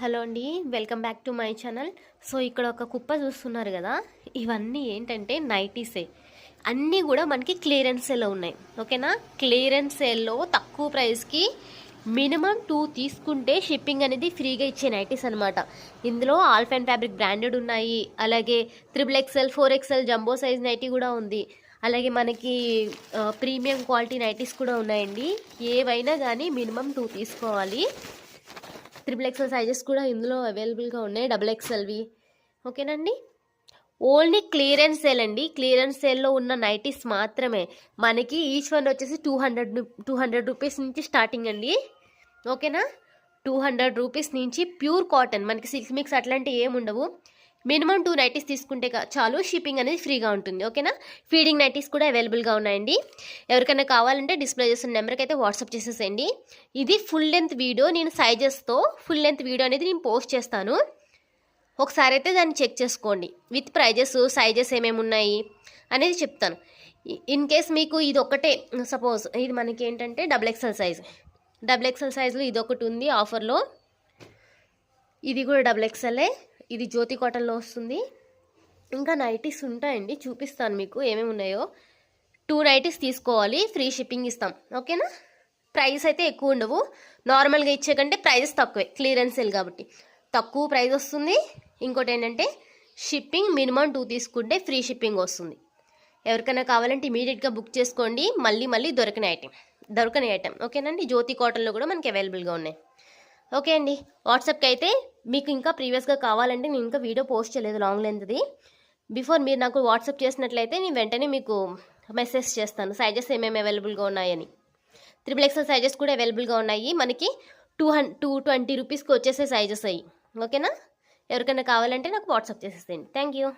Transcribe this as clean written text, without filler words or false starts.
Hello అండి, welcome back to my channel. So ఇక్కడ ఒక కుప్ప చూస్తున్నారు కదా, ఇవన్నీ ఏంటంటే నైటీసే. అన్నీ కూడా మనకి క్లియరెన్స్ సేల్లో ఉన్నాయి. ఓకేనా, క్లియరెన్స్ సేల్లో తక్కువ ప్రైస్కి మినిమం 2 తీసుకుంటే షిప్పింగ్ అనేది ఫ్రీగా ఇచ్చే నైటీస్ అనమాట. ఇందులో ఆల్ఫ్ అండ్ ఫ్యాబ్రిక్ బ్రాండెడ్ ఉన్నాయి, అలాగే XXL 4XL jumbo size nightie కూడా ఉంది, అలాగే మనకి ప్రీమియం క్వాలిటీ నైటీస్ కూడా ఉన్నాయండి. ఏవైనా కానీ మినిమం 2 తీసుకోవాలి. XXL సైజెస్ కూడా ఇందులో అవైలబుల్గా ఉన్నాయి, XXLవి. ఓకేనండి, ఓన్లీ క్లియరెన్స్ సేల్ అండి. క్లియరెన్స్ సేల్లో ఉన్న నైటీస్ మాత్రమే. మనకి ఈచ్ వన్ వచ్చేసి 200 రూపీస్ నుంచి స్టార్టింగ్ అండి. ఓకేనా, 200 రూపీస్ నుంచి ప్యూర్ కాటన్. మనకి సిల్క్ మిక్స్ అట్లాంటివి ఏమి ఉండవు. మినిమం 2 నైటీస్ తీసుకుంటే చాలు, షిప్పింగ్ అనేది ఫ్రీగా ఉంటుంది. ఓకేనా, ఫీడింగ్ నైటీస్ కూడా అవైలబుల్గా ఉన్నాయండి. ఎవరికైనా కావాలంటే డిస్ప్లే చేసిన నెంబర్కి అయితే వాట్సాప్ చేసేసేయండి. ఇది ఫుల్ లెంత్ వీడియో, నేను సైజెస్తో ఫుల్ లెంత్ వీడియో అనేది నేను పోస్ట్ చేస్తాను. ఒకసారి అయితే దాన్ని చెక్ చేసుకోండి, విత్ ప్రైజెస్ సైజెస్ ఏమేమి ఉన్నాయి అనేది చెప్తాను. ఇన్ కేస్ మీకు ఇది ఒకటే, సపోజ్ ఇది మనకి ఏంటంటే XXL సైజ్, XXL సైజులో ఇది ఒకటి ఉంది ఆఫర్లో. ఇది కూడా XXLే, ఇది జ్యోతి కాటన్లో వస్తుంది. ఇంకా నైటీస్ ఉంటాయండి, చూపిస్తాను మీకు ఏమేమి ఉన్నాయో. 2 నైటీస్ తీసుకోవాలి, ఫ్రీ షిప్పింగ్ ఇస్తాం. ఓకేనా, ప్రైస్ అయితే ఎక్కువ ఉండవు, నార్మల్గా ఇచ్చే కంటే ప్రైజెస్ తక్కువే. క్లియరెన్స్ సేల్ కాబట్టి తక్కువ ప్రైస్ వస్తుంది. ఇంకోటి ఏంటంటే షిప్పింగ్ మినిమం 2 తీసుకుంటే ఫ్రీ షిప్పింగ్ వస్తుంది. ఎవరికైనా కావాలంటే ఇమీడియట్గా బుక్ చేసుకోండి. మళ్ళీ దొరకని ఐటెం. ఓకేనండి, జ్యోతి కాటన్లో కూడా మనకి అవైలబుల్గా ఉన్నాయి. ఓకే అండి, వాట్సాప్కి అయితే మీకు ఇంకా ప్రీవియస్గా కావాలంటే నేను ఇంకా వీడియో పోస్ట్ చేయలేదు లాంగ్ లెంత్ది. బిఫోర్ మీరు నాకు వాట్సాప్ చేసినట్లయితే నేను వెంటనే మీకు మెసేజ్ చేస్తాను సైజెస్ ఏమేమి అవైలబుల్గా ఉన్నాయని. XXL సైజెస్ కూడా అవైలబుల్గా ఉన్నాయి. మనకి 220 రూపీస్కి వచ్చేసే సైజెస్ అయ్యి. ఓకేనా, ఎవరికైనా కావాలంటే నాకు వాట్సాప్ చేసేసేయండి. Thank you.